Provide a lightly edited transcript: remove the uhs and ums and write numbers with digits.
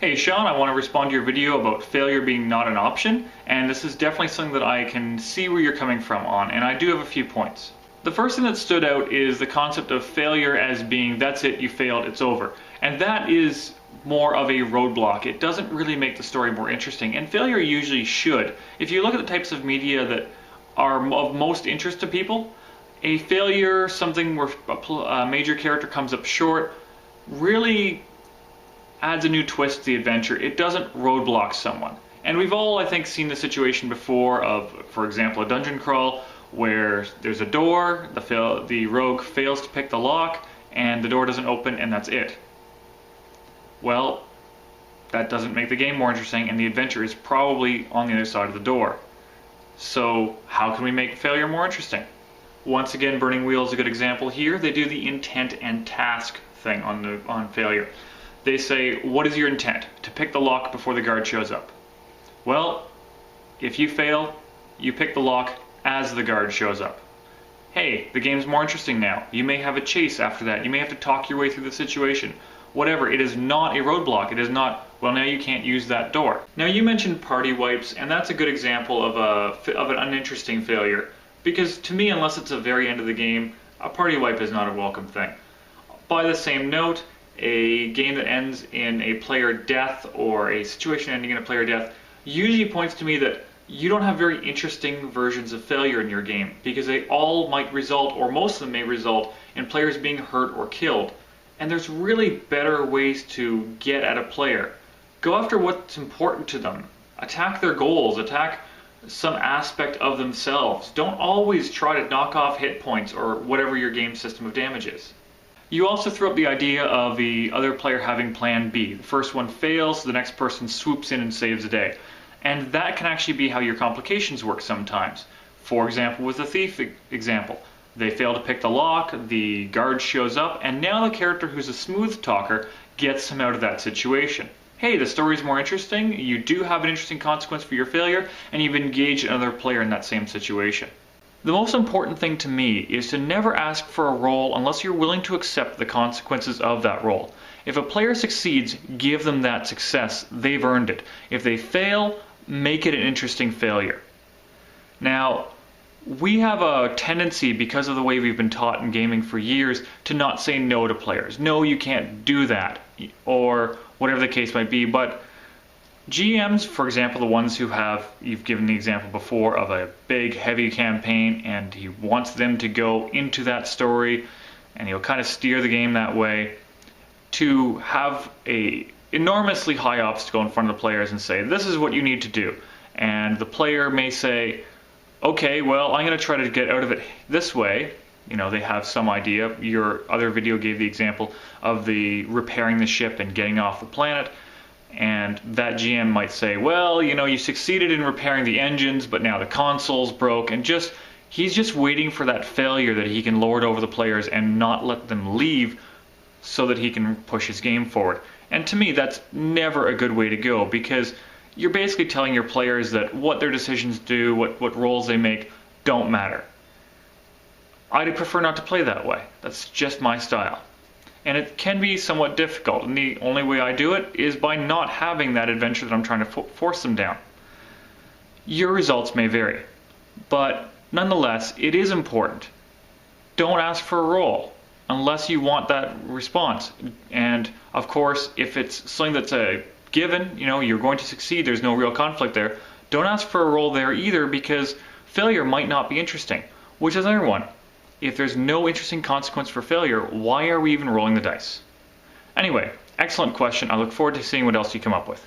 Hey Sean, I want to respond to your video about failure being not an option, and this is definitely something that I can see where you're coming from on, and I do have a few points. The first thing that stood out is the concept of failure as being, that's it, you failed, it's over. And that is more of a roadblock. It doesn't really make the story more interesting, and failure usually should. If you look at the types of media that are of most interest to people, a failure, something where a major character comes up short, really adds a new twist to the adventure. It doesn't roadblock someone. And we've all, I think, seen the situation before of, for example, a dungeon crawl where there's a door, the rogue fails to pick the lock, and the door doesn't open, and that's it. Well, that doesn't make the game more interesting, and the adventure is probably on the other side of the door. So how can we make failure more interesting? Once again, Burning Wheel is a good example here. They do the intent and task thing on failure. They say, what is your intent? To pick the lock before the guard shows up. Well, if you fail, you pick the lock as the guard shows up. Hey, the game's more interesting now. You may have a chase after that. You may have to talk your way through the situation. Whatever, it is not a roadblock. It is not, well, now you can't use that door. Now you mentioned party wipes, and that's a good example of an uninteresting failure. Because to me, unless it's the very end of the game, a party wipe is not a welcome thing. By the same note, a game that ends in a player death or a situation ending in a player death usually points to me that you don't have very interesting versions of failure in your game, because they all might result, or most of them may result, in players being hurt or killed. And there's really better ways to get at a player. Go after what's important to them. Attack their goals. Attack some aspect of themselves. Don't always try to knock off hit points or whatever your game system of damage is. You also throw up the idea of the other player having plan B. The first one fails, the next person swoops in and saves the day. And that can actually be how your complications work sometimes. For example, with the thief example. They fail to pick the lock, the guard shows up, and now the character who's a smooth talker gets him out of that situation. Hey, the story's more interesting, you do have an interesting consequence for your failure, and you've engaged another player in that same situation. The most important thing to me is to never ask for a role unless you're willing to accept the consequences of that role. If a player succeeds, give them that success. They've earned it. If they fail, make it an interesting failure. Now, we have a tendency, because of the way we've been taught in gaming for years, to not say no to players. No, you can't do that, or whatever the case might be, but GMs, for example, the ones who have, you've given the example before of a big, heavy campaign, and he wants them to go into that story, and he'll kind of steer the game that way, to have a enormously high obstacle in front of the players and say, this is what you need to do. And the player may say, okay, well, I'm going to try to get out of it this way. You know, they have some idea. Your other video gave the example of the repairing the ship and getting off the planet. And that GM might say, well, you know, you succeeded in repairing the engines, but now the console's broke, and he's just waiting for that failure that he can lord over the players and not let them leave so that he can push his game forward. And to me, that's never a good way to go, because you're basically telling your players that what their decisions do, what roles they make, don't matter. I'd prefer not to play that way. That's just my style. And it can be somewhat difficult, and the only way I do it is by not having that adventure that I'm trying to force them down. Your results may vary, but nonetheless, it is important. Don't ask for a role unless you want that response. And of course, if it's something that's a given, you know, you're going to succeed, there's no real conflict there, don't ask for a role there either, because failure might not be interesting, which is another one. If there's no interesting consequence for failure, why are we even rolling the dice? Anyway, excellent question. I look forward to seeing what else you come up with.